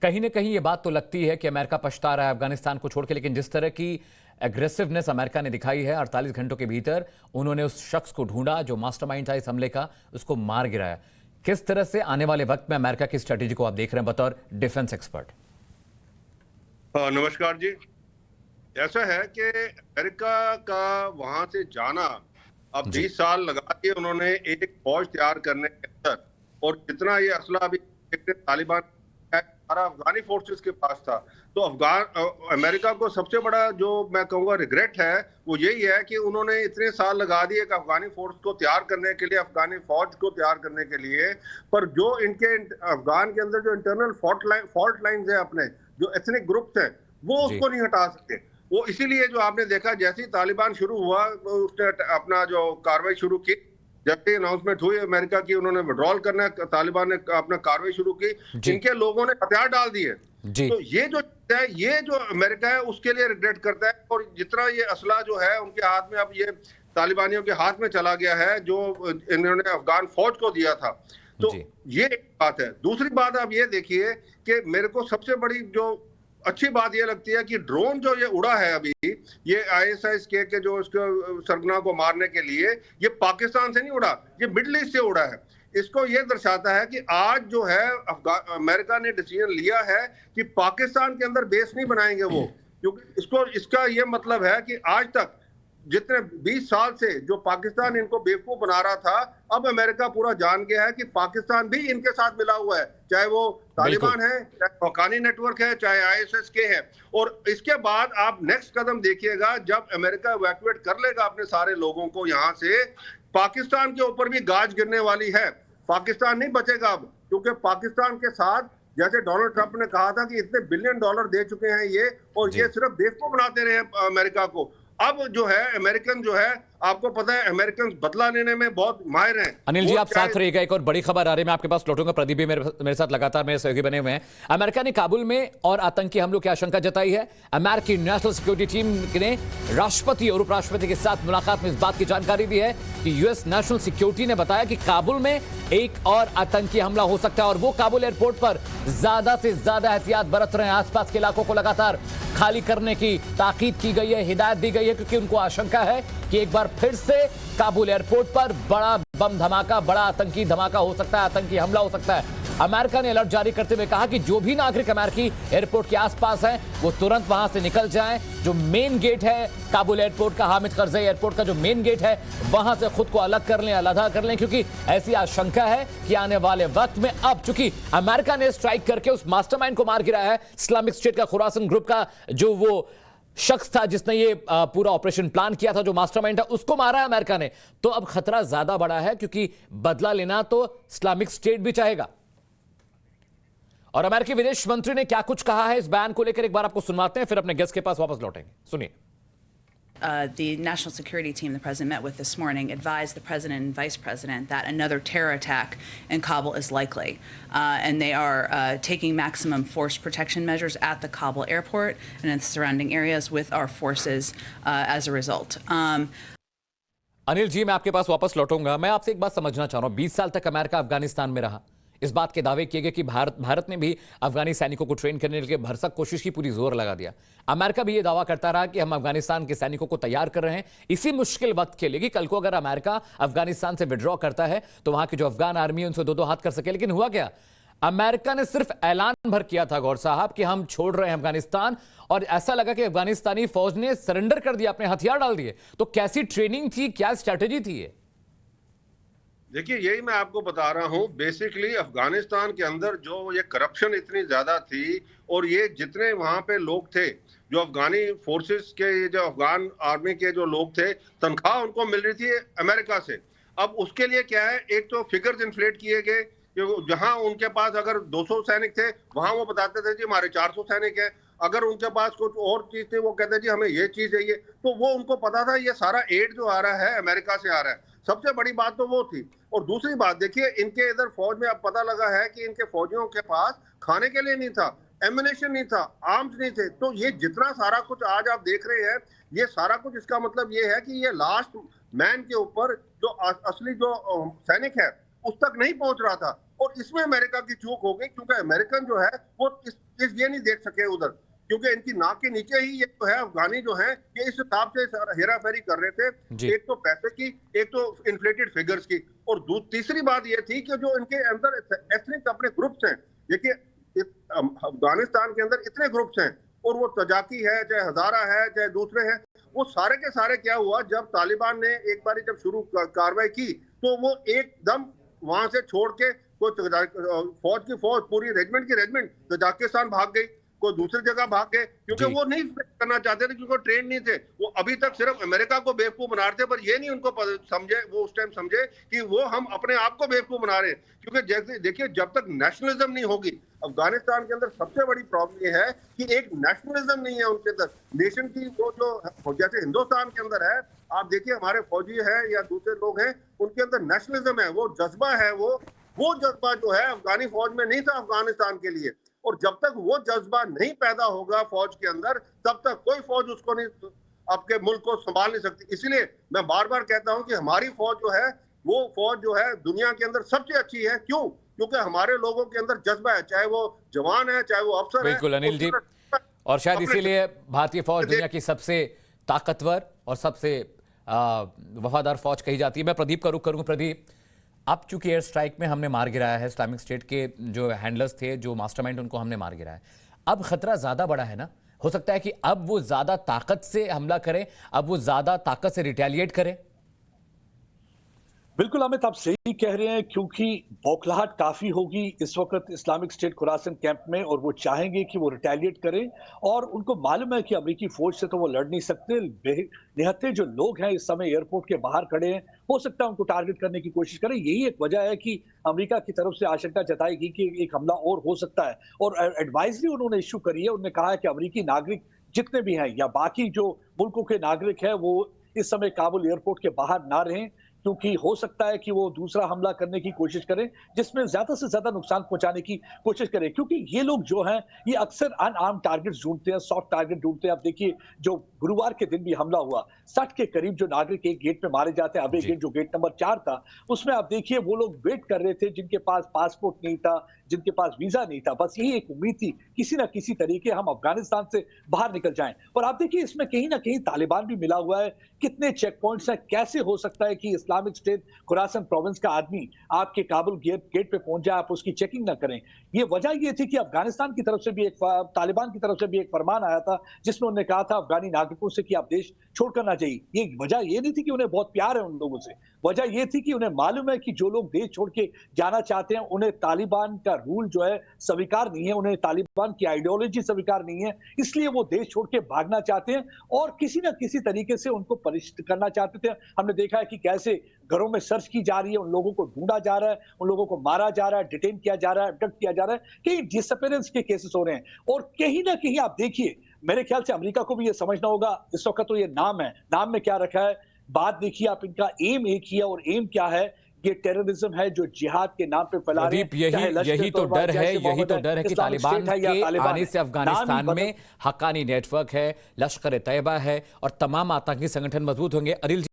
कहीं ना कहीं ये बात तो लगती है कि अमेरिका पछता रहा है अफगानिस्तान को छोड़ के, लेकिन जिस तरह की एग्रेसिवनेस अमेरिका ने दिखाई है 48 घंटों के भीतर उन्होंने उस शख्स को ढूंढा जो मास्टरमाइंड था इस हमले का, उसको मार गिराया। किस तरह से आने वाले वक्त में अमेरिका की स्ट्रेटेजी को आप देख रहे हैं बतौर डिफेंस एक्सपर्ट? नमस्कार जी। ऐसा है कि अमेरिका का वहां से जाना अब 20 साल लगा के उन्होंने एक फौज तैयार करने के अंदर, और जितना ये असला अभी तालिबान सारा अफगानी फोर्सेस के पास था, तो अमेरिका को सबसे बड़ा जो मैं कहूँगा रिग्रेट है वो यही है कि उन्होंने इतने साल लगा दिए कि अफगानी फोर्स को तैयार करने के लिए, अफगानी फौज को तैयार करने के लिए, पर जो इनके अफगान के अंदर जो इंटरनल फॉल्ट लाइन्स है, अपने जो एथनिक ग्रुप्स हैं, वो उसको नहीं हटा सकते। वो इसीलिए जो आपने देखा जैसे ही तालिबान शुरू हुआ उसने अपना जो कार्रवाई शुरू की, जब भी अनाउंसमेंट हुई अमेरिका की उन्होंने विड्रॉल करना, तालिबान ने अपना कार्रवाई शुरू की, इनके लोगों ने हथियार डाल दिए। तो ये जो अमेरिका है उसके लिए रिग्रेट करता है, और जितना ये असला जो है उनके हाथ में अब ये तालिबानियों के हाथ में चला गया है जो इन्होंने अफगान फौज को दिया था। तो ये एक बात है। दूसरी बात आप ये देखिए कि मेरे को सबसे बड़ी जो अच्छी बात यह लगती है कि ड्रोन जो ये उड़ा है अभी, ये ISIS-K के जो उसके सरगना को मारने के लिए, ये पाकिस्तान से नहीं उड़ा, ये मिडिल ईस्ट से उड़ा है। इसको ये दर्शाता है कि आज जो है अमेरिका ने डिसीजन लिया है कि पाकिस्तान के अंदर बेस नहीं बनाएंगे वो, क्योंकि इसका ये मतलब है कि आज तक जितने 20 साल से जो पाकिस्तान इनको बेवकूफ बना रहा था, अब अमेरिका पूरा जान गया है कि पाकिस्तान भी इनके साथ मिला हुआ है, चाहे वो तालिबान है, चाहे हक्कानी नेटवर्क है, चाहे ISIS-K है। और इसके बाद आप नेक्स्ट कदम देखिएगा, जब अमेरिका इवैक्यूएट कर लेगा अपने सारे लोगों को यहां से, पाकिस्तान के ऊपर भी गाज गिरने वाली है। पाकिस्तान नहीं बचेगा अब, क्योंकि पाकिस्तान के साथ जैसे डोनाल्ड ट्रंप ने कहा था कि इतने बिलियन डॉलर दे चुके हैं ये, और ये सिर्फ बेवकूफ बनाते रहे अमेरिका को। अब जो है अमेरिकन जो है, आपको पता है अमेरिकन बदला लेने में बहुत माहिर हैं। अनिल जी, आप साथ रहिएगा, एक और बड़ी खबर आ रही है, मैं आपके पास लौटूंगा। प्रदीप भी मेरे साथ लगातार मेरे सहयोगी बने हुए हैं। अमेरिका ने काबुल में और आतंकी हमलों की आशंका जताई है। अमेरिकी नेशनल सिक्योरिटी टीम ने राष्ट्रपति और उपराष्ट्रपति के साथ मुलाकात में इस बात की जानकारी दी है कि US नेशनल सिक्योरिटी ने बताया कि काबुल में एक और आतंकी हमला हो सकता है, और वो काबुल एयरपोर्ट पर ज्यादा से ज्यादा एहतियात बरत रहे हैं। आसपास के इलाकों को लगातार खाली करने की ताकीद की गई है, हिदायत दी गई है, क्योंकि उनको आशंका है कि एक बार फिर से काबुल एयरपोर्ट पर बड़ा बम धमाका, बड़ा आतंकी धमाका हो सकता है, आतंकी हमला हो सकता है। अमेरिका ने अलर्ट जारी करते हुए कहा कि जो भी नागरिक अमेरिकी एयरपोर्ट के आसपास हैं वो तुरंत वहां से निकल जाएं। जो मेन गेट है काबुल एयरपोर्ट का, हामिद करज़ई एयरपोर्ट का जो मेन गेट है, वहां से खुद को अलग कर लें, अलहदा कर लें, क्योंकि ऐसी आशंका है कि आने वाले वक्त में, अब चूंकि अमेरिका ने स्ट्राइक करके उस मास्टरमाइंड को मार गिराया है, इस्लामिक स्टेट का खुरासन ग्रुप का जो वो शख्स था जिसने ये पूरा ऑपरेशन प्लान किया था, जो मास्टरमाइंड था, उसको मारा है अमेरिका ने, तो अब खतरा ज्यादा बड़ा है, क्योंकि बदला लेना तो इस्लामिक स्टेट भी चाहेगा। और अमेरिकी विदेश मंत्री ने क्या कुछ कहा है इस बयान को लेकर, एक बार आपको सुनवाते हैं, फिर अपने गेस्ट के पास वापस लौटेंगे। सुनिए। The national security team the president met with this morning advised the president and vice president that another terror attack in Kabul is likely, and they are taking maximum force protection measures at the Kabul airport and its surrounding areas with our forces as a result. Anil ji, मैं आपके पास वापस लौटूंगा। मैं आपसे एक बात समझना चाह रहा हूं, 20 साल तक अमेरिका अफगानिस्तान में रहा, इस बात के दावे किए गए कि भारत ने भी अफगानी सैनिकों को ट्रेन करने के लिए भरसक कोशिश की, पूरी जोर लगा दिया। अमेरिका भी यह दावा करता रहा कि हम अफगानिस्तान के सैनिकों को तैयार कर रहे हैं इसी मुश्किल वक्त के लिए, कि कल को अगर अमेरिका अफगानिस्तान से विड्रॉ करता है तो वहां की जो अफगान आर्मी है उनसे दो हाथ कर सके। लेकिन हुआ क्या, अमेरिका ने सिर्फ ऐलान भर किया था गौर साहब कि हम छोड़ रहे हैं अफगानिस्तान, और ऐसा लगा कि अफगानिस्तानी फौज ने सरेंडर कर दिया, अपने हथियार डाल दिए। तो कैसी ट्रेनिंग थी, क्या स्ट्रैटेजी थी ये? देखिए, यही मैं आपको बता रहा हूं। बेसिकली अफगानिस्तान के अंदर जो ये करप्शन इतनी ज्यादा थी, और ये जितने वहां पे लोग थे, जो अफगानी फोर्सेस के, जो अफगान आर्मी के जो लोग थे, तनख्वाह उनको मिल रही थी अमेरिका से। अब उसके लिए क्या है, एक तो फिगर्स इन्फ्लेट किए गए, जहां उनके पास अगर 200 सैनिक थे, वहां वो बताते थे जी हमारे 400 सैनिक है। अगर उनके पास कुछ और चीज थी, वो कहते जी हमें ये चीज चाहिए। तो वो उनको पता था ये सारा एड जो आ रहा है अमेरिका से आ रहा है। सबसे बड़ी बात तो वो थी। और दूसरी बात देखिए, इनके इधर फौज में अब पता लगा है कि इनके फौजियों के पास खाने के लिए नहीं था, एम्युनिशन नहीं था, आर्म्स नहीं थे। तो ये जितना सारा कुछ आज आप देख रहे हैं, ये सारा कुछ, इसका मतलब ये है कि ये लास्ट मैन के ऊपर जो असली जो सैनिक है उस तक नहीं पहुंच रहा था। और इसमें अमेरिका की चूक हो गई, क्योंकि अमेरिकन जो है वो ये नहीं देख सके उधर, क्योंकि इनकी नाक के नीचे ही ये तो है अफगानी जो है ये इस हिसाब से हेरा फेरी कर रहे थे, एक तो पैसे की, एक तो इन्फ्लेटेड फिगर्स की, और तीसरी बात ये थी कि जो इनके अंदर एथनिक अपने ग्रुप्स हैं, देखिए अफगानिस्तान के अंदर इतने ग्रुप्स हैं, और वो तजाकी है, चाहे हजारा है, चाहे दूसरे हैं, वो सारे के सारे क्या हुआ, जब तालिबान ने एक बार जब शुरू कार्रवाई की तो वो एकदम वहां से छोड़ के फौज की फौज, पूरी रेजिमेंट की रेजिमेंट तजाकिस्तान भाग गई, कोई दूसरी जगह भाग गए, क्योंकि वो नहीं करना चाहते थे, क्योंकि ट्रेन नहीं थे। वो अभी तक सिर्फ अमेरिका को बेवकूफ बना रहे थे, पर ये नहीं उनको समझे, वो उस टाइम समझे कि वो हम अपने आप को बेवकूफ बना रहे हैं। क्योंकि जैसे देखिए, जब तक नेशनलिज्म नहीं होगी, अफगानिस्तान के अंदर सबसे बड़ी प्रॉब्लम ये है कि एक नेशनलिज्म नहीं है उनके अंदर, नेशन की वो जो जैसे हिंदुस्तान के अंदर है, आप देखिए हमारे फौजी है या दूसरे लोग हैं, उनके अंदर नेशनलिज्म है, वो जज्बा है, वो जज्बा जो है अफगानी फौज में नहीं था अफगानिस्तान के लिए। और जब तक वो जज्बा नहीं पैदा होगा फौज के अंदर, तब तक कोई फौज उसको नहीं, आपके मुल्क को संभाल नहीं सकती। इसीलिए मैं बार बार कहता हूं कि हमारी फौज जो है, वो फौज जो है दुनिया के अंदर सबसे अच्छी है। क्यों? क्योंकि हमारे लोगों के अंदर जज्बा है, चाहे वो जवान है, चाहे वो अफसर है। बिल्कुल अनिल जी, और शायद इसीलिए भारतीय फौज दुनिया की सबसे ताकतवर और सबसे वफादार फौज कही जाती है। मैं प्रदीप का रुख करूंगा। प्रदीप, अब चूंकि एयर स्ट्राइक में हमने मार गिराया है, इस्लामिक स्टेट के जो हैंडलर्स थे, जो मास्टरमाइंड, उनको हमने मार गिराया है, अब खतरा ज्यादा बड़ा है ना? हो सकता है कि अब वो ज्यादा ताकत से हमला करें, अब वो ज्यादा ताकत से रिटेलिएट करें। बिल्कुल अमित, आप सही कह रहे हैं, क्योंकि बौखलाहट काफी होगी इस वक्त इस्लामिक स्टेट खुरासन कैंप में, और वो चाहेंगे कि वो रिटेलिएट करें, और उनको मालूम है कि अमेरिकी फौज से तो वो लड़ नहीं सकते। निहत्थे जो लोग हैं इस समय एयरपोर्ट के बाहर खड़े हैं, हो सकता है उनको टारगेट करने की कोशिश करें। यही एक वजह है कि अमेरिका की तरफ से आशंका जताई गई कि एक हमला और हो सकता है, और एडवाइजरी उन्होंने इश्यू करी है। उन्होंने कहा है कि अमेरिकी नागरिक जितने भी हैं या बाकी जो मुल्कों के नागरिक हैं, वो इस समय काबुल एयरपोर्ट के बाहर ना रहें, क्योंकि हो सकता है कि वो दूसरा हमला करने की कोशिश करें, जिसमें ज्यादा से ज्यादा नुकसान पहुंचाने की कोशिश करें। क्योंकि ये लोग जो हैं, ये अक्सर अनआर्म टारगेट ढूंढते हैं, सॉफ्ट टारगेट ढूंढते हैं। आप देखिए, जो गुरुवार के दिन भी हमला हुआ, 60 के करीब जो नागरिक एक गेट पे मारे जाते हैं। अब एक गेट, जो गेट नंबर 4 था, उसमें आप देखिए वो लोग वेट कर रहे थे, जिनके पास पासपोर्ट नहीं था, जिनके पास वीजा नहीं था, बस यही एक उम्मीद थी किसी ना किसी तरीके हम अफगानिस्तान से बाहर निकल जाएं। और आप देखिए, इसमें कहीं ना कहीं तालिबान भी मिला हुआ है। कितने चेक पॉइंट्स हैं? कैसे हो सकता है कि इस्लामिक स्टेट खुरासन प्रोविंस का आदमी आपके काबुल गेट पे पहुंच जाए, आप उसकी चेकिंग ना करें? ये वजह ये थी कि अफगानिस्तान की तरफ से भी तालिबान की तरफ से भी एक फरमान आया था, जिसमें उन्होंने कहा था अफगानी नागरिकों से कि आप देश छोड़कर ना जाइए। ये वजह ये नहीं थी कि उन्हें बहुत प्यार है उन लोगों से, वजह ये थी कि उन्हें मालूम है कि जो लोग देश छोड़ के जाना चाहते हैं, उन्हें तालिबान का रूल जो है स्वीकार नहीं है, उन्हें तालिबान की आइडियोलॉजी स्वीकार नहीं है, इसलिए वो देश छोड़ के भागना चाहते हैं और किसी ना किसी तरीके से उनको परेशान करना चाहते थे। हमने देखा है कि कैसे घरों में सर्च की जा रही है, उन लोगों को ढूंढा जा रहा है, उन लोगों को मारा जा रहा है, डिटेन किया जा रहा है, अबडक्ट किया जा रहा है, कई डिसअपीयरेंस के केसेस हो रहे हैं। और कहीं ना कहीं आप देखिए, मेरे ख्याल से अमेरिका को भी ये समझना होगा, इस वक्त तो ये नाम है, नाम में क्या रखा है, बात देखिए आप, इनका एम एक ही है, और एम क्या है? ये टेररिज्म है जो जिहाद के नाम पे फैला रहे हैं। यही तो डर है कि तालिबान के आने से अफगानिस्तान में हक्कानी नेटवर्क है, लश्कर-ए-तैयबा है और तमाम आतंकी संगठन मजबूत होंगे। अनिल